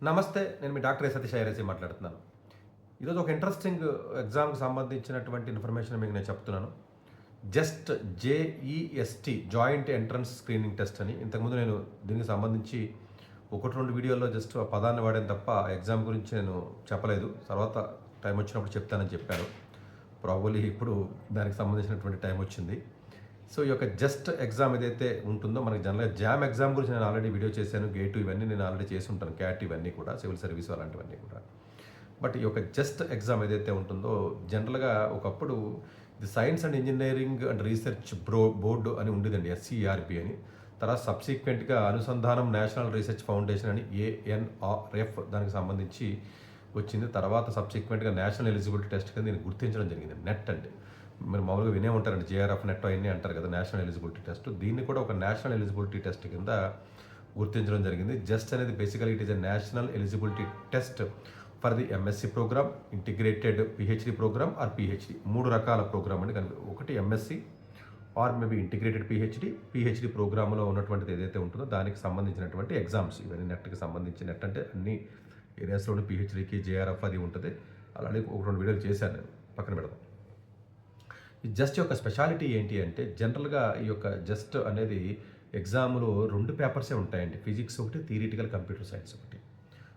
నమస్తే. నేను మీ డాక్టర్ సతీష్ ఐరసి మాట్లాడుతున్నాను. ఈరోజు ఒక ఇంట్రెస్టింగ్ ఎగ్జామ్‌కి సంబంధించినటువంటి ఇన్ఫర్మేషన్ మీకు నేను చెప్తున్నాను. Just JEST joint entrance screening test అని. ఇంతకుముందు నేను దీనికి సంబంధించి 1, 2 వీడియోల్లో జస్ట్ ఆ పదాన్ని వాడాను తప్ప ఎగ్జామ్ గురించి నేను చెప్పలేదు. తర్వాత టైం వచ్చినప్పుడు చెప్తానని చెప్పాను. ప్రాబబ్లీ ఇప్పుడు దానికి సంబంధించినటువంటి టైం వచ్చింది. సో, ఈ యొక్క జస్ట్ ఎగ్జామ్ ఏదైతే ఉంటుందో మనకి జనరల్‌గా జామ్ ఎగ్జామ్ గురించి నేను ఆల్రెడీ వీడియో చేశాను. గేట్ ఇవన్నీ నేను ఆల్రెడీ చేసి ఉంటాను. క్యాట్ ఇవన్నీ కూడా సివిల్ సర్వీస్ అలాంటివన్నీ కూడా. బట్ ఈ యొక్క జస్ట్ ఎగ్జామ్ ఏదైతే ఉంటుందో జనరల్‌గా ఒకప్పుడు ఇది science and engineering and research board అని ఉండేదండి, ఎస్సీఆర్‌బీ అని. తర్వాత సబ్సిక్వెంట్‌గా అనుసంధానం నేషనల్ రీసెర్చ్ ఫౌండేషన్ అని ఏఎన్ఆర్ఎఫ్ దానికి సంబంధించి వచ్చింది. తర్వాత సబ్సిక్వెంట్‌గా నేషనల్ ఎలిజిబిలిటీ టెస్ట్ కింద దీన్ని గుర్తించడం జరిగింది. నెట్ అంటే మీరు మామూలుగా వినే ఉంటారండి, జేఆర్ఎఫ్ నెట్ అవన్నీ అంటారు కదా, నేషనల్ ఎలిజిబిలిటీ టెస్ట్. దీన్ని కూడా ఒక నేషనల్ ఎలిజిబిలిటీ టెస్ట్ కింద గుర్తించడం జరిగింది. జస్ట్ అనేది basically it is a national eligibility test for the MSc programme, integrated PhD programme or PhD. 3 రకాల ప్రోగ్రామ్ అండి. ఒకటి MSc or maybe integrated PhD ప్రోగ్రామ్లో ఉన్నటువంటిది ఏదైతే ఉంటుందో దానికి సంబంధించినటువంటి ఎగ్జామ్స్ ఇవన్నీ. నెట్కి సంబంధించి నెట్ అంటే అన్ని ఏరియాస్లోని పిహెచ్డికి జేఆర్ఎఫ్ అది ఉంటుంది. అలాగే 1, 2 వీడియోలు చేశాను, నేను పక్కన పెడదాం. ఈ జస్ట్ యొక్క స్పెషాలిటీ ఏంటి అంటే జనరల్గా ఈ యొక్క జస్ట్ అనేది ఎగ్జామ్లో 2 పేపర్సే ఉంటాయండి. ఫిజిక్స్ ఒకటి, థియరిటికల్ కంప్యూటర్ సైన్స్ ఒకటి.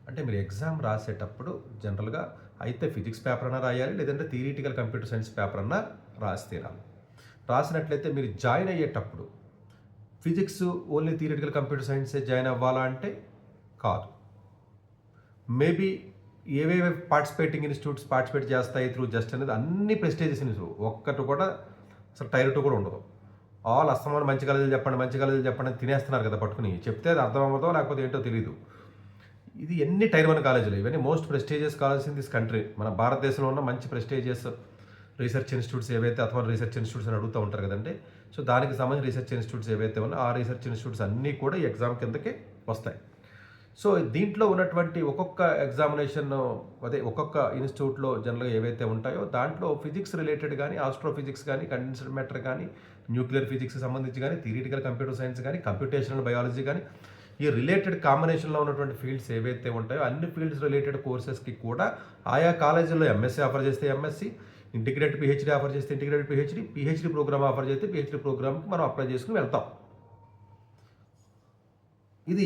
అంటే మీరు ఎగ్జామ్ రాసేటప్పుడు జనరల్గా అయితే ఫిజిక్స్ పేపర్ అన్నా రాయాలి, లేదంటే థియరిటికల్ కంప్యూటర్ సైన్స్ పేపర్ అన్నా రాసి తీరాలి. రాసినట్లయితే మీరు జాయిన్ అయ్యేటప్పుడు ఫిజిక్స్ ఓన్లీ థియరిటికల్ కంప్యూటర్ సైన్సే జాయిన్ అవ్వాలా అంటే కాదు. మేబీ ఏవేవి పార్టిసిపేట్ చేస్తాయి త్రూ జస్ట్ అనేది అన్ని ప్రెస్టేజెస్ ఒక్కటి కూడా అసలు టైర్ 2 కూడా ఉండదు. ఆల్ అస్తమానం మంచి కాలేజీలు చెప్పండి అని తినేస్తున్నారు కదా పట్టుకుని. చెప్తే అది అర్థం అవ్వదో లేకపోతే ఏంటో తెలియదు. ఇది ఎన్ని టైర్ 1 కాలేజీలు, ఇవన్నీ most prestigious colleges in this country. మన భారతదేశంలో ఉన్న మంచి ప్రెస్టీజియస్ రీసెర్చ్ ఇన్స్టిట్యూట్స్ ఏవైతే, అథవా రీసెర్చ్ ఇన్స్టిట్యూట్స్ అని అడుగుతూ ఉంటారు కదండి. సో దానికి సంబంధించిన రీసెర్చ్ ఇన్స్టిట్యూట్స్ ఏవైతే ఉన్నాయో ఆ రీసెర్చ్ ఇన్స్టిట్యూట్స్ అన్నీ కూడా ఈ ఎగ్జామ్ కిందకి వస్తాయి. సో దీంట్లో ఉన్నటువంటి ఒక్కొక్క ఎగ్జామినేషన్, అదే ఒక్కొక్క ఇన్స్టిట్యూట్లో జనరల్గా ఏవైతే ఉంటాయో దాంట్లో ఫిజిక్స్ రిలేటెడ్ కానీ, ఆస్ట్రోఫిజిక్స్ కానీ, కండెన్స్డ్ మ్యాటర్ కానీ, న్యూక్లియర్ ఫిజిక్స్కి సంబంధించి కానీ, థియరిటికల్ కంప్యూటర్ సైన్స్ కానీ, కంప్యూటేషనల్ బయాలజీ కానీ, ఈ రిలేటెడ్ కాంబినేషన్లో ఉన్నటువంటి ఫీల్డ్స్ ఏవైతే ఉంటాయో అన్ని ఫీల్డ్స్ రిలేటెడ్ కోర్సెస్కి కూడా ఆయా కాలేజీల్లో ఎంఎస్సీ ఆఫర్ చేస్తే ఎంఎస్సీ, ఇంటిగ్రేటెడ్ పిహెచ్డి ఆఫర్ చేస్తే ఇంటిగ్రేటెడ్ పిహెచ్డి ప్రోగ్రామ్ ఆఫర్ చేస్తే పిహెచ్డి ప్రోగ్రామ్కి మనం అప్లై చేసుకుని వెళ్తాం. ఇది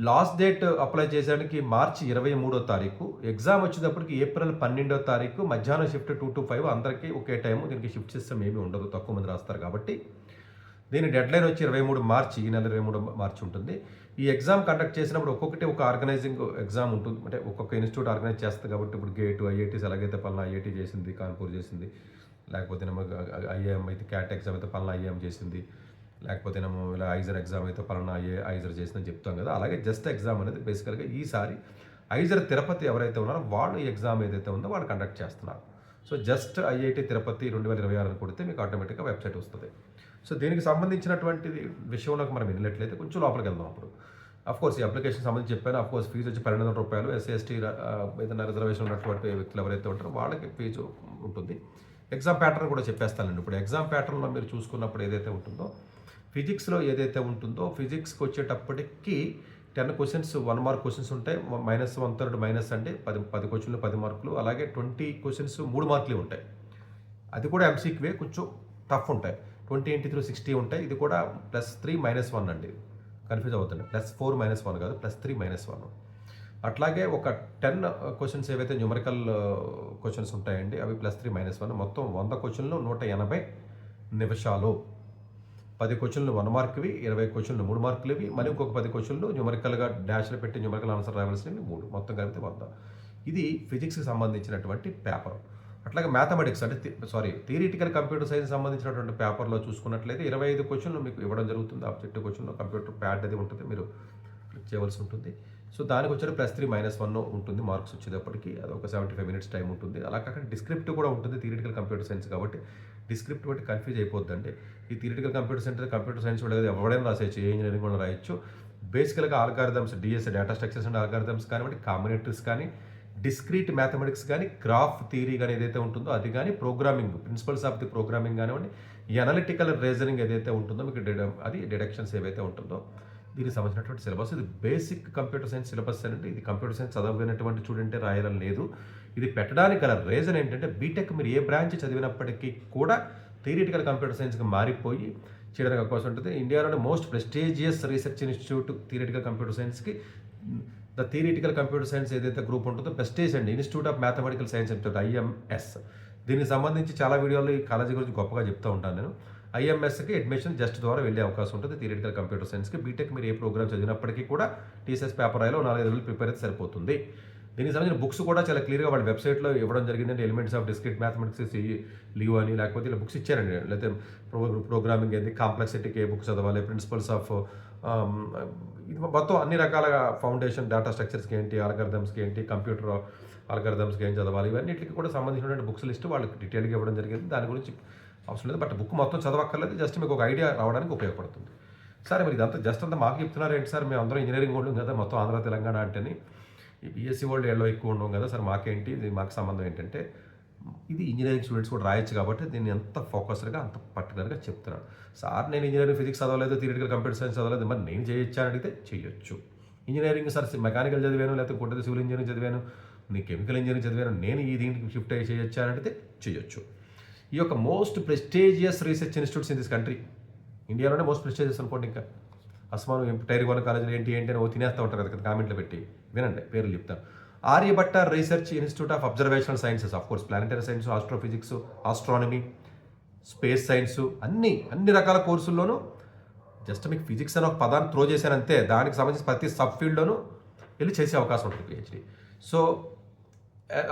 లాస్ట్ డేట్ అప్లై చేసేదానికి మార్చి 23వ తారీఖు. ఎగ్జామ్ వచ్చేటప్పటికి ఏప్రిల్ 12వ తారీఖు మధ్యాహ్నం షిఫ్ట్ 2-5 అందరికీ ఒకే టైము. దీనికి షిఫ్ట్ సిస్టమ్ ఏమీ ఉండదు, తక్కువ మంది రాస్తారు కాబట్టి. దీని డెడ్లైన్ వచ్చి 23 మార్చి, ఈ నెల 23 మార్చి ఉంటుంది. ఈ ఎగ్జామ్ కండక్ట్ చేసినప్పుడు ఒక్కొక్కటి ఒక ఆర్గనైజింగ్ ఎగ్జామ్ ఉంటుంది. అంటే ఒక్కొక్క ఇన్స్టిట్యూట్ ఆర్గనైజ్ చేస్తుంది కాబట్టి ఇప్పుడు గేటు, ఐఐటీస్ ఎలాగైతే పలానా ఐఐటీ చేసింది, కాన్పూర్ చేసింది, లేకపోతే ఐఏఎం అయితే క్యాట్ ఎగ్జామ్ అయితే పలానా ఐఏఎం చేసింది, లేకపోతే ఇలా ఐజర్ ఎగ్జామ్ అయితే పలానా ఐజర్ చేసిందని చెప్తాం కదా. అలాగే జస్ట్ ఎగ్జామ్ అనేది బేసికల్గా ఈసారి ఐజర్ తిరుపతి ఎవరైతే ఉన్నారో వాళ్ళు ఈ ఎగ్జామ్ ఏదైతే ఉందో వాళ్ళు కండక్ట్ చేస్తున్నారు. సో జస్ట్ ఐఐటి తిరుపతి 2026 అని కొడితే మీకు ఆటోమేటిక్గా వెబ్సైట్ వస్తుంది. సో దీనికి సంబంధించినటువంటి విషయంలోకి మనం వెళ్ళినట్లయితే కొంచెం లోపలికి వెళ్దాం. అప్పుడు అఫ్కోర్స్ ఈ అప్లికేషన్ సంబంధించి చెప్పాను. అఫ్కోర్స్ ఫీజు వచ్చి 1200 రూపాయలు. ఎస్సీ ఎస్టీ ఏదైనా రిజర్వేషన్ ఉన్నటువంటి వ్యక్తులు ఎవరైతే ఉంటారో వాళ్ళకి ఫీజు ఉంటుంది. ఎగ్జామ్ ప్యాటర్న్ కూడా చెప్పేస్తానండి. ఇప్పుడు ఎగ్జామ్ ప్యాటర్న్లో మీరు చూసుకున్నప్పుడు ఏదైతే ఉంటుందో ఫిజిక్స్లో ఏదైతే ఉంటుందో ఫిజిక్స్కి వచ్చేటప్పటికి 10 క్వశ్చన్స్ 1 మార్క్ క్వశ్చన్స్ ఉంటాయి. -1/3 మైనస్ అంటే 10 క్వశ్చన్లు 10 మార్కులు. అలాగే 20 క్వశ్చన్స్ 3 మార్కులే ఉంటాయి. అది కూడా ఎంసీక్యూవే, కొంచెం టఫ్ ఉంటాయి. 20 × 60 ఉంటాయి. ఇది కూడా +3 -1 అండి, కన్ఫ్యూజ్ అవుతుంది. +4 -1 కాదు, +3 -1. అట్లాగే ఒక 10 క్వశ్చన్స్ ఏవైతే న్యూమరికల్ క్వశ్చన్స్ ఉంటాయండి అవి +3 -1. మొత్తం 100 క్వశ్చన్లు 180 నిమిషాలు. 10 క్వశ్చన్లు 1 మార్కువి, 20 క్వశ్చన్లు 3 మార్కులవి, మరి ఇంకొక 10 క్వశ్చన్లు న్యూమరికల్గా డాష్లు పెట్టి న్యూమరికల్ ఆన్సర్ రావాల్సినవి 3, మొత్తం కలిపితే 100. ఇది ఫిజిక్స్కి సంబంధించినటువంటి పేపర్. అట్లాగే మ్యాథమెటిక్స్ అంటే థియరిటికల్ కంప్యూటర్ సైన్స్ సంబంధించినటువంటి పేపర్లో చూసుకున్నట్లయితే 25 క్వశ్చన్లు మీకు ఇవ్వడం జరుగుతుంది. ఆబ్జెక్టివ్ క్వశ్చన్లో కంప్యూటర్ ప్యాడ్ అది ఉంటుంది, మీరు క్లిక్ చేయవలసి ఉంటుంది. సో దానికి వచ్చేది +3 -1 ఉంటుంది మార్క్స్ వచ్చేటప్పటికి. అది ఒక 75 మినిట్స్ టైం ఉంటుంది. అలా కాకుండా డిస్క్రిప్టివ్ కూడా ఉంటుంది థియరిటికల్ కంప్యూటర్ సైన్స్ కాబట్టి. డిస్క్రిప్టివ్ అంటే కన్ఫ్యూజ్ అయిపోద్దండి. ఈ థియరిటికల్ కంప్యూటర్ సైన్స్ కూడా ఎవరైనా రాసేయచ్చు, ఏ ఇంజనీరింగ్ కూడా రాయొచ్చు. బేసికల్గా algorithms, DS data structures and algorithms కానివ్వండి, కాంబినేటరీస్ కానీ, డిస్క్రీట్ మ్యాథమెటిక్స్ కానీ, గ్రాఫ్ థియరీ కానీ ఏదైతే ఉంటుందో అది కానీ, programming principles of the programming కానివ్వండి, ఈ అనలిటికల్ రీజనింగ్ ఏదైతే ఉంటుందో మీకు అది డిడక్షన్స్ ఏవైతే ఉంటుందో దీనికి సంబంధించినటువంటి సిలబస్. ఇది బేసిక్ కంప్యూటర్ సైన్స్ సిలబస్ అంటే ఇది కంప్యూటర్ సైన్స్ చదవనటువంటి స్టూడెంటే రాయాలని లేదు. ఇది పెట్టడానికి గల రీజన్ ఏంటంటే బీటెక్ మీరు ఏ బ్రాంచ్ చదివినప్పటికీ కూడా థియరిటికల్ కంప్యూటర్ సైన్స్కి మారిపోయి చేయడానికి అవకాశం ఉంటుంది. ఇండియాలోని most prestigious research institute theoretical computer సైన్స్కి ద థియరిటికల్ కంప్యూటర్ సైన్స్ ఏదైతే గ్రూప్ ఉంటుందో ప్రెస్టీజ్ అండి institute of mathematical science institute IMS. దీనికి సంబంధించి చాలా వీడియోలు ఈ కాలేజీ గురించి గొప్పగా చెప్తూ ఉంటాను నేను. ఐఎంఎస్కి అడ్మిషన్ జస్ట్ ద్వారా వెళ్ళే అవకాశం ఉంటుంది థియరిటికల్ కంప్యూటర్ సైన్స్కి. బీటెక్ మీరు ఏ ప్రోగ్రామ్ చదివినప్పటికీ కూడా టీసీఎస్ పేపర్ రాయలో 4-5 రోజులు ప్రిపేర్ అయితే సరిపోతుంది. దీనికి సంబంధించిన బుక్స్ కూడా చాలా క్లియర్గా వాళ్ళ వెబ్సైట్లో ఇవ్వడం జరిగిందంటే elements of discrete mathematics Leo అని లేకపోతే ఇలా బుక్స్ ఇచ్చారండి. లేకపోతే ప్రోగ్రామింగ్ ఏంటి, కాంప్లెక్సిటీకి ఏ బుక్స్ చదవాలి, ప్రిన్సిపల్స్ ఆఫ్ ఇది మొత్తం అన్ని రకాల ఫౌండేషన్ డేటా స్ట్రక్చర్స్కి ఏంటి, ఆల్గరిథమ్స్కి ఏంటి, కంప్యూటర్ ఆల్గరిథమ్స్కి ఏం చదవాలి, ఇవన్నిటికి కూడా సంబంధించినటువంటి బుక్స్ లిస్ట్ వాళ్ళకి డీటెయిల్గా ఇవ్వడం జరిగింది. దాని గురించి అవసరం లేదు, బట్ బుక్ మొత్తం చదవక్కర్లేదు, జస్ట్ మీకు ఒక ఐడియా రావడానికి ఉపయోగపడుతుంది. సరే మరి ఇదంతా జస్ట్ అంతా మాకు చెప్తున్నారు ఏంటి సార్, మేము అందరం ఇంజనీరింగ్ ఉండం కదా మొత్తం ఆంధ్ర తెలంగాణ అంటేని, ఈ బీఎస్సీ వాళ్ళు ఏళ్ళలో ఎక్కువ ఉండవు కదా సార్, మాకేంటి ఇది మాకు సంబంధం ఏంటంటే ఇది ఇంజనీరింగ్ స్టూడెంట్స్ కూడా రాయొచ్చు కాబట్టి దీన్ని ఎంత ఫోకస్డ్గా అంత పర్టికులర్గా చెప్తున్నాను. సార్ నేను ఇంజనీరింగ్ ఫిజిక్స్ చదవలేదు, థియరిటికల్ కంప్యూటర్ సైన్స్ చదవలేదు, మరి నేను చేయొచ్చా అని అడిగితే చేయొచ్చు. ఇంజనీరింగ్ సార్ మెకానికల్ చదివాను, లేకపోతే కొట్టది సివిల్ ఇంజనీరింగ్ చదివాను, నీ కెమికల్ ఇంజనీరింగ్ చదివాను, నేను ఈ దీనికి షిఫ్ట్ అయ్యి చేయొచ్చా అని అడిగితే చేయొచ్చు. ఈ యొక్క most prestigious research institutes in this country, ఇండియాలోనే మోస్ట్ ప్రెస్టీజియస్ అనుకోండి. ఇంకా అస్మాను టైర్ 1 కాలేజీలు ఏంటి అని తినేస్తూ ఉంటారు కదా కామెంట్లో పెట్టి, వినండి పేర్లు చెప్తాను. Aryabhatta research institute of observational sciences, of course planetary science, astrophysics, astronomy, space science, అన్ని రకాల కోర్సుల్లోనూ జస్ట్ మీకు ఫిజిక్స్ అని ఒక పదాన్ని త్రో చేశానంతే, దానికి సంబంధించి ప్రతి సబ్ ఫీల్డ్లోనూ వెళ్ళి చేసే అవకాశం ఉంటుంది పిహెచ్డి. సో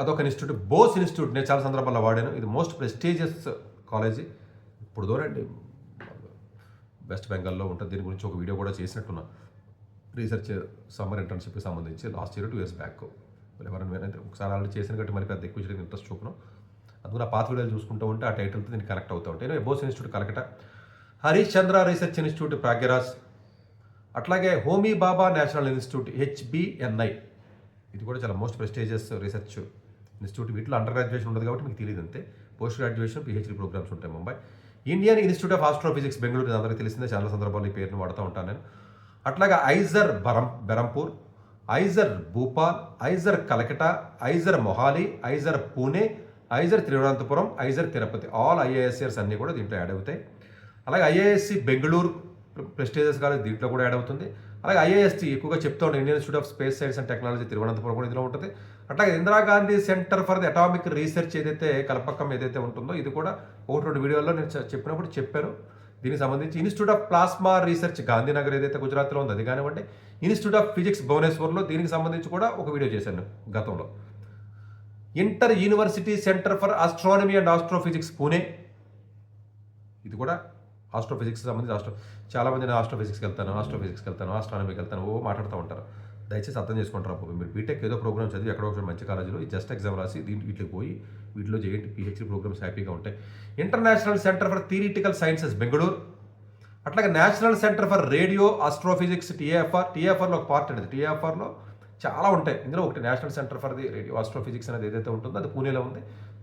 అదొక ఇన్స్టిట్యూట్. బోస్ ఇన్స్టిట్యూట్ నేను చాలా సందర్భాల్లో వాడాను. ఇది మోస్ట్ ప్రెస్టీజియస్ కాలేజీ. ఇప్పుడు దూరండి వెస్ట్ బెంగాల్లో ఉంటుంది. దీని గురించి ఒక వీడియో కూడా చేసినట్టున్నా, రీసెర్చ్ సమ్మర్ ఇంటర్న్షిప్కి సంబంధించి లాస్ట్ ఇయర్ 2 years బ్యాక్. ఎవరైనా ఒకసారి ఆల్రెడీ చేసిన కంటే మరి పెద్ద ఎక్కువ చేయడానికి ఇంట్రెస్ట్ చూపను, అందుకు నా పాత వీడియోలు చూసుకుంటూ ఉంటే ఆ టైటిల్తో దీన్ని కనెక్ట్ అవుతూ ఉంటాయి. బోస్ ఇన్స్టిట్యూట్ కలకట, హరీష్ చంద్ర రీసెర్చ్ ఇన్స్టిట్యూట్ ప్రాగ్యరాజ్, అట్లాగే హోమీ బాబా నేషనల్ ఇన్స్టిట్యూట్ HBNI, ఇది కూడా చాలా మోస్ట్ ప్రెస్టీజియస్ రీసెర్చ్ ఇన్స్టిట్యూట్. వీటిలో అండర్ గ్రాడ్యుయేషన్ ఉండదు కాబట్టి మీకు తెలియదు అంతే, పోస్ట్ గ్రాడ్యుయేషన్ PhD ప్రోగ్రామ్స్ ఉంటాయి. Mumbai Indian institute of astrophysics Bengaluru, అందరికీ తెలిసిందే, చాలా సందర్భాల్లో ఈ పేరుని వాడుతూ ఉంటాను నేను. అట్లాగే IISER Berhampur, IISER Bhopal, IISER Kolkata, IISER Mohali, IISER Pune, IISER Thiruvananthapuram, IISER Tirupati, all IISCs అన్నీ కూడా దీంట్లో యాడ్ అవుతాయి. అలాగే IISc బెంగళూరు ప్రెస్టీజియస్ కాలేజ్ దీంట్లో కూడా యాడ్ అవుతుంది. అలాగే IIST ఎక్కువగా చెప్తూ ఉంటాం, Indian institute of space science and technology Thiruvananthapuram కూడా ఇందులో ఉంటుంది. అట్లాగే Indira Gandhi centre for the atomic research ఏదైతే కల్పకం ఏదైతే ఉంటుందో ఇది కూడా 1-2 వీడియోల్లో నేను చెప్పినప్పుడు చెప్పాను. దీనికి సంబంధించి institute of plasma research Gandhinagar ఏదైతే గుజరాత్లో ఉందో అది కానివ్వండి, ఇన్స్టిట్యూట్ ఆఫ్ ఫిజిక్స్ భువనేశ్వర్లో దీనికి సంబంధించి కూడా ఒక వీడియో చేశాను గతంలో. Inter university centre for astronomy and astrophysics Pune, ఇది కూడా ఆస్ట్రోఫిజిక్స్ సంబంధించి చాలామంది నేను ఆస్ట్రోఫిజిక్స్కి వెళ్తాను, ఆస్ట్రానమీకి వెళ్తాను మాట్లాడుతూ ఉంటారు. దయచేసి అర్థం చేసుకుంటారు. మీరు బీటెక్ ఏదో ప్రోగ్రామ్ చదివి ఎక్కడో ఒక మంచి కాలేజీలో ఈ జస్ట్ ఎగ్జామ్ రాసి వీటికి పోయి వీటిలో చేయండి, PhD ప్రోగ్రామ్స్ హ్యాపీగా ఉంటాయి. International centre for theoretical sciences Bengaluru, అట్లాగే national centre for radio astrophysics TAFRలో ఒక పార్ట్ అనేది, TAFRలో చాలా ఉంటాయి. ఇందులో ఒకటి national centre for the radio astrophysics అనేది ఏదైతే ఉంటుందో అది పూణేలో ఉంది.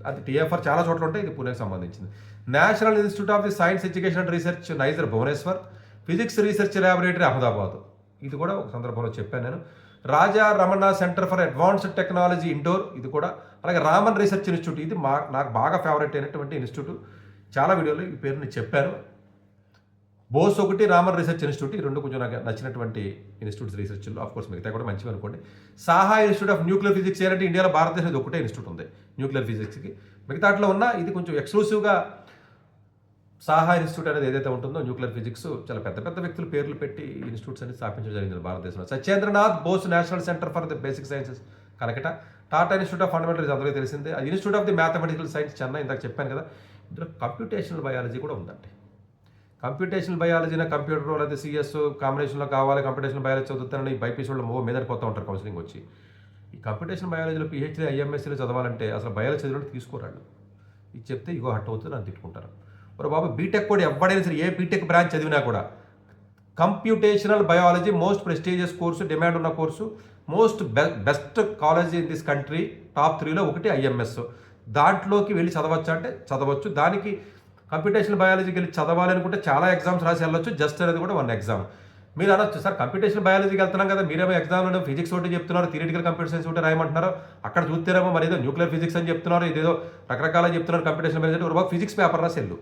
అది TAFR చాలా చోట్ల ఉంటాయి, ఇది పూణేకి సంబంధించింది. National institute of the science education and research NISER Bhubaneswar, physics research laboratory Ahmedabad, ఇది కూడా ఒక సందర్భంలో చెప్పాను నేను. Raja Ramana centre for advanced technology Indore, ఇది కూడా. అలాగే రామన్ రీసెర్చ్ ఇన్స్టిట్యూట్, ఇది నాకు బాగా ఫేవరెట్ అయినటువంటి ఇన్స్టిట్యూట్, చాలా వీడియోలో ఈ పేరుని చెప్పాను. బోస్ ఒకటి, రామన్ రీసెర్చ్ ఇన్స్టిట్యూట్, ఈ రెండు కొంచెం నాకు నచ్చినటువంటి ఇన్స్టిట్యూట్స్ రీసెర్చ్లో. ఆఫ్ కోర్స్ మిగతా కూడా మంచివి అనుకోండి. Saha institute of nuclear physics ఏంటంటే ఇండియాలో భారతదేశం ఇది ఒకటే ఇన్స్టిట్యూట్ ఉంది న్యూక్లియర్ ఫిజిక్స్కి, మిగతాట్లో ఉన్న ఇది కొంచెం ఎక్స్క్లూసివ్గా సాహా ఇన్స్టిట్యూట్ అనేది ఏదైతే ఉంటుందో న్యూక్లియర్ ఫిజిక్స్ చాలా పెద్ద వ్యక్తులు పేర్లు పెట్టి ఇన్స్టిట్యూట్స్ అనేది స్థాపించడం జరిగింది భారతదేశంలో. Satyendranath Bose national centre for the basic sciences Kolkata, Tata institute of fundamentals అందరికీ తెలిసిందే, అది institute of the mathematical science Chennai, ఇందాక చెప్పాను కదా. ఇందులో కంప్యూటేషనల్ బయాలజీ కూడా ఉందండి. కంప్యూటేషనల్ బయాలజీనా కంప్యూటర్ లేదా CS కాంబినేషన్లో కావాలి, కంప్యూటేషనల్ బయాలజీ చదువుతానని బైపీసీ వాళ్ళు మీదడిపోతూ ఉంటారు కౌన్సిలింగ్ వచ్చి. ఈ కంప్యూటేషన్ బయాలజీలో PhD IMScలో చదవాలంటే అసలు బయాలజీ చదివినట్టు తీసుకోరాళ్ళు, ఇది చెప్తే ఇగో హట్ అవుతుంది నన్ను తిట్టుకుంటారు. మరి బాబు బీటెక్ కూడా ఎవడైనా సరే ఏ బీటెక్ బ్రాంచ్ చదివినా కూడా computational biology most prestigious course, demand ఉన్న course, most best college in this country, top 3లో ఒకటి IMS. దాంట్లోకి వెళ్ళి చదవచ్చా అంటే చదవచ్చు. దానికి కంప్యూటేషనల్ బయాలజీకి వెళ్ళి చదవాలి అనుకుంటే చాలా ఎగ్జామ్స్ రాసి వెళ్ళొచ్చు, జస్ట్ అనేది కూడా 1 ఎగ్జామ్. మీరు అనొచ్చు సార్ కంప్యూటేషన్ బయాలజీకి వెళ్తున్నాం కదా, మీరేమో ఎగ్జామ్లో ఫిజిక్స్ ఒకటి చెప్తున్నారు, థియరిటికల్ కంప్యూటర్ సైన్స్ ఒకటి రాయమంటున్నారు, అక్కడ చూస్తేనేమో మరి ఏదో న్యూక్లియర్ ఫిజిక్స్ అని చెప్తున్నారు, ఇదేదో రకరకాల చెప్తున్నారు కంప్యూటేషన్ బయాలజీ, ఒక ఫిజిక్స్ పేపర్ రాసేళ్ళు.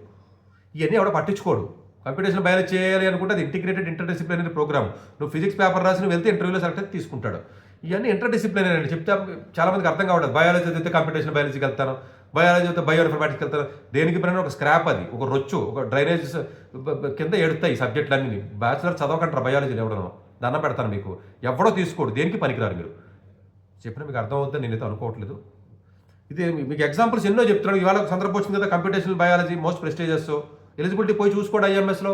ఇవన్నీ ఎవడో పట్టించుకోడు. కంప్యూటేషన్ బయాలజీ చేయాలి అనుకుంటే అది ఇంటిగ్రేటెడ్ ఇంటర్డిసిప్లినరీ ప్రోగ్రామ్. నువ్వు ఫిజిక్స్ పేపర్ రాసి నువ్వు వెళ్తే ఇంటర్వ్యూలో సెలెక్ట్ అయితే తీసుకుంటాడు. ఇవన్నీ ఇంటర్డిసిప్లినరీ అండి. చెప్తే చాలామందికి అర్థం కావట్లేదు. బయాలజీ అయితే కంప్యూటేషన్ బయాలజీకి వెళ్తాను, బయాలజీ అయితే బయో ఇన్ఫర్మాటిక్స్కి వెళ్తాను. దేనికి పైన ఒక స్క్రాప్, అది ఒక రొచ్చు, ఒక డ్రైనేజ్ కింద ఎడుతాయి సబ్జెక్టులు అన్నీ. బ్యాచిలర్ చదవకంటారా బయాలజీని ఎవడనో, దండం పెడతాను మీకు. ఎవడో తీసుకోడు, దేనికి పనికిరారు మీరు. చెప్పిన మీకు అర్థం అవుతుందని నేనైతే అనుకోవట్లేదు. ఇది మీకు ఎగ్జాంపుల్స్ ఎన్నో చెప్తున్నాను. ఇవాళ ఒక సందర్భం వచ్చింది కదా, computational biology most prestigious, eligibility పోయి చూసుకోండి ఐఎంఎస్లో.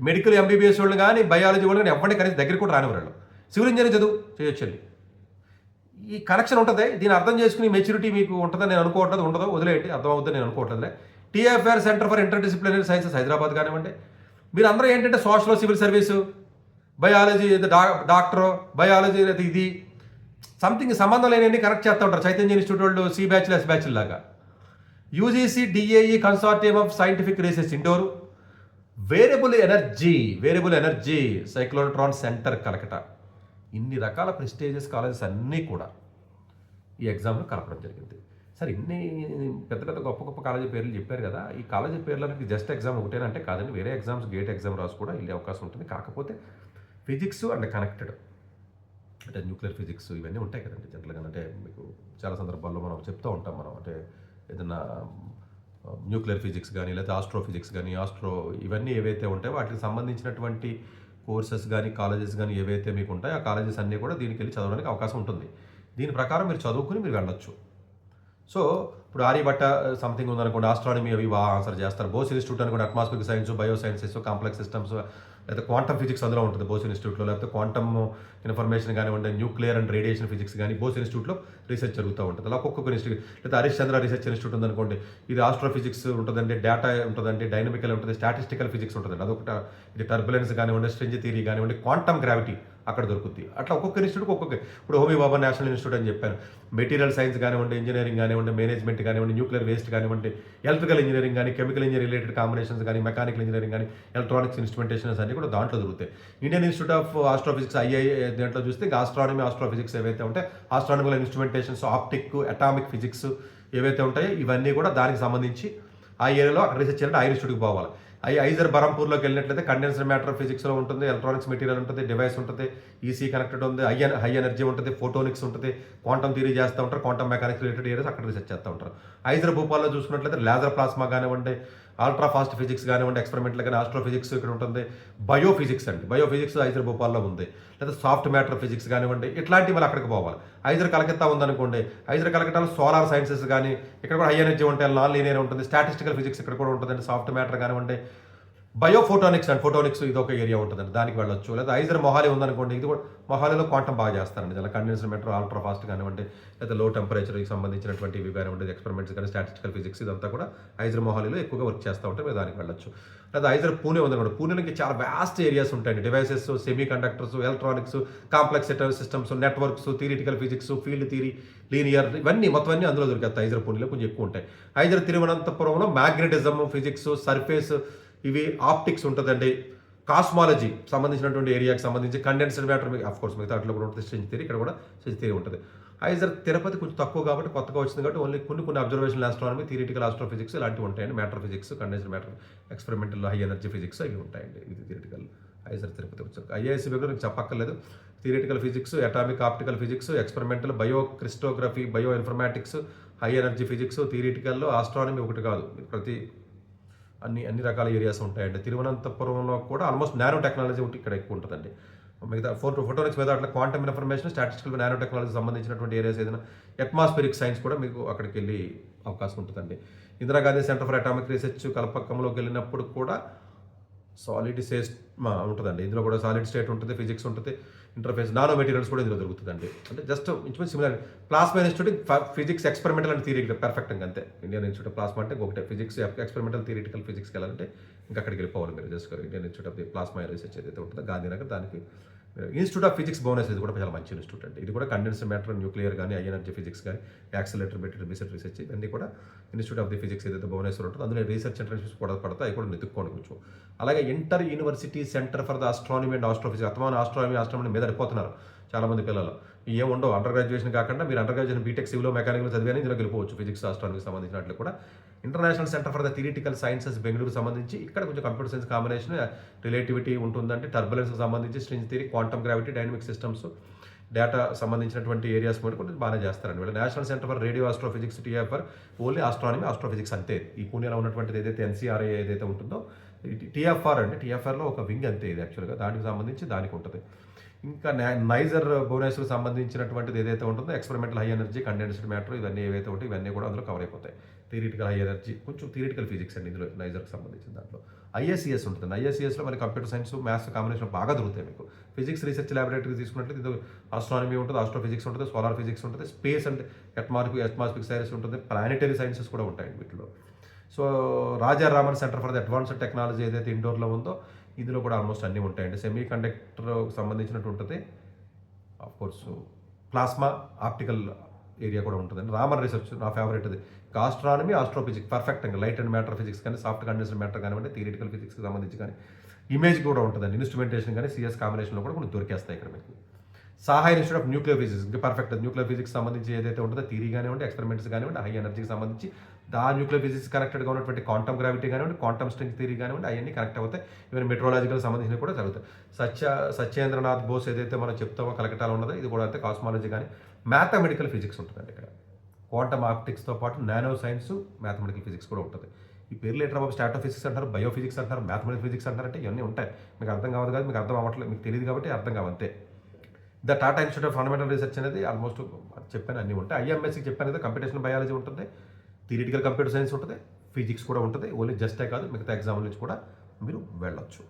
మెడికల్ ఎంబీబీఎస్ వాళ్ళు కానీ బయాలజీ వాళ్ళు కానీ ఎవరిని కనీసం దగ్గర కూడా రానివ్వరు. సివిల్ ఇంజనీరింగ్ చదువు చేయొచ్చండి. ఈ కనెక్షన్ ఉంటుంది. దీన్ని అర్థం చేసుకుని మెచ్యూరిటీ మీకు ఉంటుందని నేను అనుకోవట్లేదు, ఉండదు, వదిలేయండి, అర్థం అవుతుంది నేను అనుకోవట్లేదులే. TFR centre for interdisciplinary sciences Hyderabad కానివ్వండి. మీరు అందరూ ఏంటంటే social civil service, biology doctor, biology ఇది సంథింగ్ సంబంధం లేని కనెక్ట్ చేస్తూ ఉంటారు. చైతన్య ఇన్స్టిట్యూట్ వాళ్ళు సి బ్యాచ్లు ఎస్ బ్యాచ్లు లాగా. UGC DAE consortium of scientific research Indore, variable energy cyclotron centre Kolkata. ఇన్ని రకాల ప్రెస్టీజియస్ కాలేజెస్ అన్నీ కూడా ఈ ఎగ్జామ్లో కలపడం జరిగింది. సార్ ఇన్ని పెద్ద పెద్ద గొప్ప గొప్ప కాలేజీ పేర్లు చెప్పారు కదా, ఈ కాలేజీ పేర్లకి జస్ట్ ఎగ్జామ్ ఒకటేనంటే కాదండి, వేరే ఎగ్జామ్స్ గేట్ ఎగ్జామ్ రాసి కూడా వెళ్ళే అవకాశం ఉంటుంది. కాకపోతే ఫిజిక్స్ అండ్ కనెక్టెడ్ అంటే న్యూక్లియర్ ఫిజిక్స్ ఇవన్నీ ఉంటాయి కదండి జనరల్గా. అంటే మీకు చాలా సందర్భాల్లో మనం చెప్తూ ఉంటాం, మనం అంటే ఏదైనా న్యూక్లియర్ ఫిజిక్స్ కానీ లేదా ఆస్ట్రోఫిజిక్స్ కానీ ఇవన్నీ ఏవైతే ఉంటాయో వాటికి సంబంధించినటువంటి కోర్సెస్ కానీ కాలేజెస్ కానీ ఏవైతే మీకు ఉంటాయో ఆ కాలేజెస్ అన్నీ కూడా దీనికి వెళ్ళి చదవడానికి అవకాశం ఉంటుంది. దీని ప్రకారం మీరు చదువుకుని మీరు వెళ్ళొచ్చు. సో ఇప్పుడు ఆర్యభట్ట సంథింగ్ ఉందనుకోండి, ఆస్ట్రానమీ అవి బాగా ఆన్సర్ చేస్తారు. బోస్ ఇన్స్టిట్యూట్ అనుకోండి, atmospheric science, bio sciences, complex systems, లేకపోతే క్వాంటమ్ ఫిజిక్స్ అందులో ఉంటుంది బోస్ ఇన్స్టిట్యూట్లో. లేకపోతే క్వాంటమ్ ఇన్ఫర్మేషన్ కానివ్వండి, న్యూక్లియర్ అండ్ రేడియేషన్ ఫిజిక్స్ కానీ బోస్ ఇన్స్టిట్యూట్లో రీసెర్చ్ జరుగుతూ ఉంటుంది. అలా ఒక్కొక్క ఇన్స్టిట్యూట్, లేదా హరీష్ చంద్ర రీసెర్చ్ ఇన్స్టిట్యూట్ ఉందనుకోండి, ఇది ఆస్ట్రోఫిజిక్స్ ఉంటుందండి, డేటా ఉంటుందండి, డైనమికల్ ఉంటుంది, స్టాటిస్టికల్ ఫిజిక్స్ ఉంటుందండి, అదొకటి. ఇది టర్బులెన్స్ కానివ్వండి, స్ట్రింజ్ థియరీ కానివ్వండి, క్వాంటమ్ గ్రావిటీ అక్కడ దొరుకుతుంది. అట్లా ఒక్కొక్క ఇన్స్టిట్యూట్ ఒక్కొక్క. ఇప్పుడు హోమీ బాబా నేషనల్ ఇన్స్టిట్యూట్ అని చెప్పాను, మెటీరియల్ సైన్స్ కానివ్వండి, ఇంజనీరింగ్ కానివ్వండి, మేనేజ్మెంట్ కానివ్వండి, న్యూక్లియర్ వేస్ట్ కానివ్వండి, ఎలక్ట్రికల్ ఇంజనీరింగ్ కానీ, కెమికల్ ఇంజనీరింగ్ రిలేటెడ్ కాంబినేషన్స్ కానీ, మెకానికల్ ఇంజనీరింగ్ కానీ, ఎలక్ట్రానిక్స్ ఇన్స్ట్రుమెంటేషన్స్ అన్ని కూడా దాంట్లో దొరుకుతాయి. ఇండియన్ ఇన్స్టిట్యూట్ ఆఫ్ ఆస్ట్రోఫిజిక్స్ ఐఐ దాంట్లో చూస్తే ఇంకా ఆస్ట్రానమీ, ఆస్ట్రోఫిజిక్స్ ఏవైతే ఉంటాయి, astronomical instrumentations, optic, atomic physics ఏవైతే ఉంటాయో ఇవన్నీ కూడా దానికి సంబంధించి ఆ ఏరియాలో అక్కడ రీసెర్చ్ చేయాలంటే ఆ ఇన్స్టిట్యూట్కి పోవాలి. ఐజర్ బరంపూర్లోకి వెళ్ళినట్లయితే కండెన్సర్ మ్యాటర్ ఫిజిక్స్లో ఉంటుంది, ఎలక్ట్రానిక్స్ మెటీరియల్ ఉంటుంది, డివైస్ ఉంటుంది, ఈసీ కనెక్టెడ్ ఉంది, హై ఎనర్జీ ఉంటుంది, ఫోటోనిక్స్ ఉంటుంది, క్వాంటమ్ థియరీ చేస్తూ ఉంటారు, క్వాంటమ్ మెకానిక్స్ రిలేటెడ్ ఏరియాస్ అక్కడ రీసెర్చ్ చేస్తూ ఉంటారు. ఐజర్ భూపాల్లో చూసుకున్నట్లయితే లేజర్ ప్లాస్మా కానివ్వండి, అల్ట్రా ఫాస్ట్ ఫిజిక్స్ కానివ్వండి, ఎక్స్పెరిమెంట్లు కానీ, ఆస్ట్రోఫిజిక్స్ ఇక్కడ ఉంటుంది, బయోఫిజిక్స్ అండి, బయోఫిజిక్స్ ఐజర్ భూపాల్లో ఉంది, లేదా సాఫ్ట్ మ్యాటర్ ఫిజిక్స్ కానివ్వండి, ఇట్లాంటివి మళ్ళీ అక్కడికి పోవాలి. ఐజర్ కలకత్తా ఉందనుకోండి, ఐజర్ కలకత్తాలో సోలార్ సైన్సెస్ కానీ ఇక్కడ కూడా హై ఎనర్జీ ఉంటాయి, నాన్ లీనియర్ ఉంటుంది, స్టాటిస్టికల్ ఫిజిక్స్ ఇక్కడ కూడా ఉంటుందండి, సాఫ్ట్ మ్యాటర్ కానివ్వండి, బయోఫోటోనిక్స్ అండ్ ఫోటోనిక్స్ ఇది ఒక ఏరియా ఉంటుందండి, దానికి వెళ్ళొచ్చు. లేదా ఐజర్ మొహాలి ఉందనుకోండి, ఇది కూడా మొహాలీలో క్వాంటమ్ బాగా చేస్తారండి, ఇలా కండెన్సర్ మ్యాటర్, అల్ట్రా ఫాస్ట్ కానివ్వండి, లేదా లో టెంపరేచర్కి సంబంధించినటువంటి ఇవి కానివ్వండి, ఎక్స్పెరిమెంట్స్ కానీ, స్టాటిస్టికల్ ఫిజిక్స్ ఇదంతా కూడా ఐజర్ మొహాలీలో ఎక్కువగా వర్క్ చేస్తూ ఉంటే మీరు దానికి వెళ్ళొచ్చు. లేదా ఐజర్ పూణే ఉందనుకోండి, పూణేకి చాలా వ్యాస్ట్ ఏరియాస్ ఉంటాయండి, devices, semi conductors, electronics, complex systems, networks, theoretical physics, field theory, linear, ఇవన్నీ మొత్తం అన్నీ అందులో దొరికేస్తాయి. ఐజర్ పూణేలో కొంచెం ఎక్కువ ఉంటాయి. ఐజర్ తిరువనంతపురంలో మ్యాగ్నెటిజం, ఫిజిక్స్, సర్ఫేస్, ఇవి ఆప్టిక్స్ ఉంటుందండి, కాస్మాలజీ సంబంధించినటువంటి ఏరియాకి సంబంధించి, కండెన్స్డ్ మ్యాటర్ ఆఫ్ కోర్స్ మిగతా అట్లా కూడా ఉంటుంది, స్ట్రింజ్ థియరీ, ఇక్కడ కూడా స్ట్రింజ్ థియరీ ఉంటుంది. ఐజర్ తిరుపతి కొంచెం తక్కువ కాబట్టి కొత్తగా వచ్చింది కాబట్టి ఓన్లీ కొన్ని అబ్జర్వేషనల్ ఆస్ట్రానమీ, థియరిటికల్ ఆస్ట్రోఫిజిక్స్ ఇలాంటివి ఉంటాయండి, matter physics, condensed matter, experimental high energy physics ఇవి ఉంటాయండి. ఇది థియరిటికల్ ఐజర్ తిరుపతి వచ్చాక. ఐఐఎస్సి దగ్గర చెప్పక్కర్లేదు, theoretical physics, atomic optical physics, experimental, bio క్రిస్టోగ్రఫీ, bio informatics, high energy physics, థియరిటికల్లో astronomy ఒకటి కాదు, ప్రతి అన్ని రకాల ఏరియాస్ ఉంటాయండి. తిరువనంతపురంలో కూడా ఆల్మోస్ట్ నానో టెక్నాలజీ ఒకటి ఇక్కడ ఎక్కువ ఉంటుందండి. మిగతా ఫోటోనిక్స్ మీద అట్లా quantum information, statistical, nano technology సంబంధించినటువంటి ఏరియాస్ ఏదైనా, అట్మాస్ఫిరిక్ సైన్స్ కూడా మీకు అక్కడికి వెళ్ళి అవకాశం ఉంటుందండి. Indira Gandhi centre for atomic research కల్పక్కంలోకి వెళ్ళినప్పుడు కూడా సాలిడ్ స్టేట్ ఉంటుందండి, ఇందులో కూడా సాలిడ్ స్టేట్ ఉంటుంది, ఫిజిక్స్ ఉంటుంది, ఇంటర్ఫేస్, నానో మెటీరియల్స్ కూడా ఇందులో దొరుకుతుందండి. అంటే జస్ట్ ఇంచుమించు similar. Plasma institute physics, experimental and theoretical perfect అంతే. ఇండియన్ ఇన్స్టిట్యూట్ ప్లాస్మా అంటే ఒకటే, ఫిజిక్స్, ఎక్స్పెరిమెంటల్, థియరిటికల్ ఫిజిక్స్కి వెళ్ళాలంటే ఇంకా అక్కడికి వెళ్ళిపోవాలి మీరు. Just Indian institute of the plasma research ఏదైతే ఉంటుందో గాంధీనగర్, దానికి ఇన్స్టిట్యూట్ ఆఫ్ ఫిజిక్స్ భువనేశ్వర్ ఇది కూడా చాలా మంచి ఇన్స్టిట్యూట్ అండి. ఇది కూడా కండెన్స్డ్ మ్యాటర్, న్యూక్లియర్ కానీ, హై ఎనర్జీ ఫిజిక్స్ కానీ, యాక్సిలరేటర్ బెటర్ రీసెర్చ్ ఇవన్నీ కూడా ఇన్స్టిట్యూట్ ఆఫ్ ది ఫిజిక్స్ ఏదైతే భువనేశ్వర్ ఉంటుందో అందులో రీసెర్చ్ ఎంట్రన్షిప్స్ కూడా పడతాయి, అవి కూడా వెతుక్కోండి కొంచెం. అలాగే inter university centre for the astronomy and astrophysics, అర్థమైన ఆస్ట్రానమీ మీద పడిపోతున్నారు చాలామంది పిల్లలు. ఏం ఉండవు, అండర్ గ్రాడ్యుయేషన్ కాకుండా మీరు under graduation BTech civil mechanical చదివి ఇందులో వెళ్ళిపోవచ్చు. ఫిజిక్స్ ఆస్ట్రానమీకి సంబంధించినట్లు కూడా international centre for the theoretical sciences Bengaluru సంబంధించి ఇక్కడ కొంచెం కంప్యూటర్ సైన్స్ కాంబినేషన్, రిలేటివిటీ ఉంటుందంటే టర్బులెన్స్కి సంబంధించి string theory, quantum gravity, dynamic systems, data సంబంధించినటువంటి ఏరియాస్ కూడా కొంచెం బాగానే చేస్తారండి. వీళ్ళు national centre for radio astrophysics TFR only astronomy astrophysics అంతే. ఈ పూణేలో ఉన్నటువంటిది ఏదైతే ఎన్సీఆర్ఏ ఏదైతే ఉంటుందో టీఎఫ్ఆర్ అండి, టీఎఫ్ఆర్లో ఒక వింగ్ అంతే ఇది యాక్చువల్గా, దానికి సంబంధించి దానికి ఉంటుంది. ఇంకా నైజర్ భువనేశ్వర్కి సంబంధించినటువంటిది ఏదైతే ఉంటుందో experimental high energy, condensed matter, ఇవన్నీ ఏవైతే ఉంటాయి ఇవన్నీ కూడా అందులో కవర్ అయిపోతాయి. థియరిటికల్ హై ఎనర్జీ, కొంచెం థియరిటికల్ ఫిజిక్స్ అండి ఇందులో నైజర్కి సంబంధించిన దాంట్లో. ఐఎస్సిఎస్ ఉంటుంది, ఐఎస్సిఎస్లో మరి కంప్యూటర్ సైన్స్, మ్యాథ్స్ కాంబినేషన్ బాగా దొరుకుతాయి మీకు. ఫిజిక్స్ రీసెర్చ్ ల్యాబొరేటరీ తీసుకున్నట్లయితే ఇది ఆస్ట్రానమీ ఉంటుంది, ఆస్ట్రోఫిజిక్స్ ఉంటుంది, సోలార్ ఫిజిక్స్ ఉంటుంది, స్పేస్ అండ్ అట్మాస్ఫిక్ సైన్స్ ఉంటుంది, ప్లానెటరీ సైన్సెస్ కూడా ఉంటాయండి వీటిలో. So Rajaraman centre for the advanced technology ఏదైతే ఇండోర్లో ఉందో ఇందులో కూడా ఆల్మోస్ట్ అన్నీ ఉంటాయండి. సెమీ కండక్టర్ సంబంధించినట్టు ఉంటుంది, of course plasma optical area కూడా ఉంటుందండి. రామన్ రీసెర్చ్ నా ఫేవరెట్ అది. ఆస్ట్రానమీ, ఆస్ట్రోఫిజిక్స్ పర్ఫెక్ట్ అండి. లైట్ అండ్ మ్యాటర్ ఫిజిక్స్ కానీ, సాఫ్ట్ కండెన్స్డ్ మ్యాటర్ కానివ్వండి, థియరిటికల్ ఫిజిక్స్కి సంబంధించి కానీ, ఇమేజ్ కూడా ఉంటుందండి. ఇన్స్ట్రుమెంటేషన్ కానీ, సిఎస్ కాంబినేషన్లో కూడా కొన్ని దొరికేస్తాయి ఇక్కడ మీకు. Saha institute of nuclear physics ఇంకా పర్ఫెక్ట్. న్యూక్లియర్ ఫిజిక్స్ సంబంధించి ఏదైతే ఉంటుందో థియరీ కానివ్వండి, ఎక్స్పెరిమెంట్స్ కానివ్వండి, హై ఎనర్జీకి సంబంధించి న్యూక్లియర్ ఫిజిక్స్ కనెక్టెడ్గా ఉన్నటువంటి క్వాంటమ్ గ్రావిటీ కానివ్వండి, క్వాంటమ్ స్ట్రింగ్ థియరీ కానివ్వండి, అవన్నీ కనెక్ట్ అవుతాయి. ఈవెన్ మెట్రాలజికల్ సంబంధించినవి కూడా జరుగుతాయి. సత్యేంద్రనాథ్ బోస్ ఏదైతే మనం చెప్తామో కలకటాలో ఉన్నదో ఇది కూడా అంతే. కాస్మాలజీ కానీ, మ్యాథమెటికల్ ఫిజిక్స్ ఉంటుందండి ఇక్కడ. క్వాంటమ్ ఆప్టిక్స్తో పాటు నానో సైన్స్, మ్యాథమెటికల్ ఫిజిక్స్ కూడా ఉంటుంది. ఈ పేర్లు ఎట్లా బాబు, స్టాటోఫిజిక్స్ అంటారు, బయోఫిజిక్స్ అంటారు, మ్యాథమెటికల్ ఫిజిక్స్ అంటారంటే ఇవన్నీ ఉంటాయి. మీకు అర్థం కావదు కాదు, మీకు అర్థం అవ్వట్లేదు, మీకు తెలియదు కాబట్టి అర్థం కావంతే. The Tata institute of fundamental research అనేది ఆల్మోస్ట్ చెప్పాను అన్నీ ఉంటాయి. ఐఎంఎస్సికి చెప్పాను కదా, కంప్యూటేషనల్ బయాలజీ ఉంటుంది, థియరిటికల్ కంప్యూటర్ సైన్స్ ఉంటుంది, ఫిజిక్స్ కూడా ఉంటుంది. ఓన్లీ జస్టే కాదు, మిగతా ఎగ్జామ్ నుంచి కూడా మీరు వెళ్ళొచ్చు.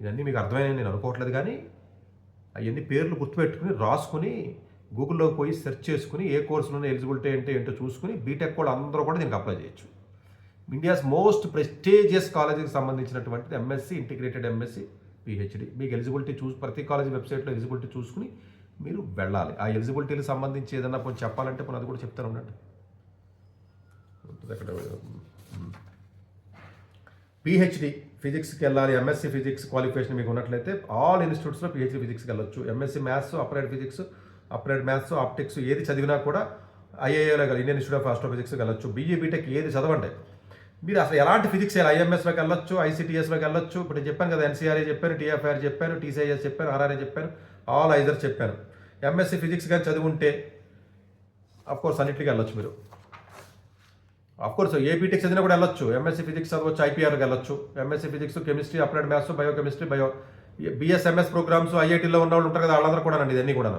ఇవన్నీ మీకు అర్థమైనవి నేను అనుకోవట్లేదు, కానీ అవన్నీ పేర్లు గుర్తుపెట్టుకుని రాసుకుని గూగుల్లోకి పోయి సెర్చ్ చేసుకుని ఏ కోర్సులోనే ఎలిజిబిలిటీ ఏంటో చూసుకుని బీటెక్ కూడా అందరూ కూడా దీనికి అప్లై చేయొచ్చు. ఇండియాస్ మోస్ట్ ప్రెస్టీజియస్ కాలేజీకి సంబంధించినటువంటిది ఎంఎస్సి, ఇంటిగ్రేటెడ్ ఎంఎస్సి, పిహెచ్డి. మీకు ఎలిజిబిలిటీ ప్రతి కాలేజీ వెబ్సైట్లో ఎలిజిబిలిటీ చూసుకుని మీరు వెళ్ళాలి. ఆ ఎలిజిబిలిటీకి సంబంధించి ఏదన్నా కొంచెం చెప్పాలంటే అది కూడా చెప్తాను ఉండండి. అక్కడ పిహెచ్డి ఫిజిక్స్కి వెళ్ళాలి, ఎంఎస్సి ఫిజిక్స్ క్వాలిఫికేషన్ మీకు ఉన్నట్లయితే ఆల్ ఇన్స్టిట్యూట్స్లో పిహెచ్డి ఫిజిక్స్కి వెళ్ళొచ్చు. MSc maths, applied physics, applied maths, optics ఏది చదివినా కూడా ఐఏఏలో ఇండియన్ ఇన్స్టిట్యూట్ ఆఫ్ ఆస్ట్రోఫిజిక్స్కి వెళ్ళొచ్చు. బీఈ బీటెక్ ఏది చదవండి, మీరు అసలు ఎలాంటి ఫిజిక్స్ ఐఎంఎస్లోకి వెళ్ళొచ్చు, ఐసిటిఎస్లోకి వెళ్ళొచ్చు. ఇప్పుడు నేను చెప్పాను కదా, ఎన్సీఆర్ఏ చెప్పాను, టీఎఫ్ఆర్ చెప్పాను, టీసీఐఎస్ చెప్పాను, ఆర్ఆర్ఏ చెప్పాను, ఆల్ ఐజర్ చెప్పాను. ఎంఎస్సి ఫిజిక్స్ కానీ చదువుంటే అఫ్కోర్స్ అన్నింటికి వెళ్ళొచ్చు మీరు. అఫ్కోర్స్ ఏ బీటెక్ చదివినా కూడా వెళ్ళొచ్చు. ఎంఎస్సి ఫిజిక్స్ చదవచ్చు, ఐపీఆర్కి వెళ్ళొచ్చు. MSc physics, chemistry, applied maths, biochemistry, BSMS programmes ఐఐటీలో ఉన్న వాళ్ళు ఉంటారు కదా, వాళ్ళందరూ కూడా అండి ఇవన్నీ కూడా.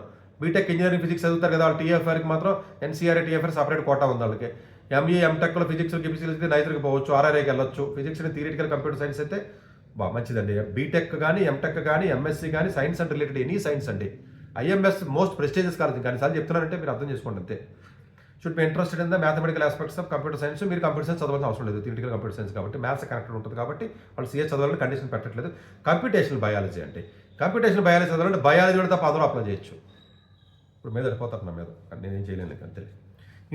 బీటెక్ ఇంజనీరింగ్ ఫిజిక్స్ చదువుతారు కదా, వాళ్ళు టీఎఫ్ఆర్కి మాత్రం ఎన్సీఆర్ఏ, టీఎఫ్ఆర్ సపరేట్ కోటా ఉంది వాళ్ళకి. ఎంఏ, ఎంటెక్లో ఫిజిక్స్, కెమిస్ట్రీ అయితే నైజర్కి పోవచ్చు, ఆర్ఆర్ఐకి వెళ్ళొచ్చు. Physics and theoretical computer science అయితే మంచిదండి. బీటెక్ కానీ, ఎంటెక్ కానీ, ఎంఎస్సీ కానీ, science and related any science అండి. ఐఎంఎస్ మోస్ట్ ప్రెస్టీజియస్ కాలేజ్, కానీ సార్లు చెప్తున్నానంటే మీరు అర్థం చేసుకోండి అంతే. Should be interested in the mathematical aspects of computer science. మీరు కంప్యూటర్ సైన్స్ చదవాల్సిన అవసరం లేదు, థియరిటికల్ కంప్యూటర్ సైన్స్ కాబట్టి మ్యాథ్స్ కనెక్టెడ్ ఉంటుంది కాబట్టి వాళ్ళు సిఎస్ చదవాలని కండిషన్ పెట్టట్లేదు. కంప్యూటేషనల్ బయాలజీ అంటే కంప్యూటేషనల్ బయాలజీ చదవాలంటే బయాలజీ కూడా తప్ప అందరూ అప్లై చేయొచ్చు. ఇప్పుడు మీద వెళ్ళిపోతారు నా మీద, నేనేం చేయలేను అంతే.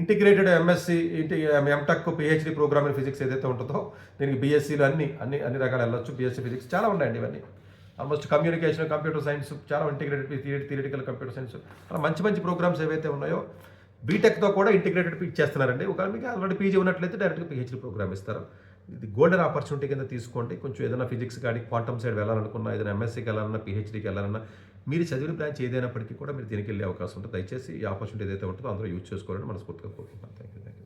Integrated MSc, MTech, PhD programme in physics ఏదైతే ఉంటుందో దీనికి బీఎస్సీలు అన్ని రకాలు వెళ్ళొచ్చు. బీఎస్సీ ఫిజిక్స్ చాలా ఉన్నాయండి ఇవన్నీ. ఆల్మోస్ట్ కమ్యూనికేషన్, కంప్యూటర్ సైన్స్ చాలా ఇంటిగ్రేటెడ్, థియరిటికల్ కంప్యూటర్ సైన్స్ అలా మంచి ప్రోగ్రామ్స్ ఏవైతే ఉన్నాయో బీటెక్తో కూడా ఇంటిగ్రేటెడ్ ఇచ్చేస్తున్నారండి. ఒకవేళ మీకు ఆల్రెడీ పీజీ ఉన్నట్లయితే డైరెక్ట్గా పిహెచ్డి ప్రోగ్రామ్ ఇస్తారు. ఇది గోల్డెన్ ఆపర్చునిటీ కింద తీసుకోండి. కొంచెం ఏదైనా ఫిజిక్స్ కానీ క్వాంటమ్ సైడ్ వెళ్ళాలనుకున్నా, ఏదైనా ఎంఎస్సీకి వెళ్ళాలన్నా, పిహెచ్డీకి వెళ్ళాలన్నా, మీరు చదివిన బ్రాంచ్ ఏదైనప్పటికీ కూడా మీరు దీనికి వెళ్ళే అవకాశం ఉంటుంది. దయచేసి ఈ ఆపర్చునిటీ ఏదైతే ఉంటుందో అందరూ యూజ్ చేసుకోవాలని మనస్ఫూర్తిగా కోరుకుంటున్నాను. Thank you.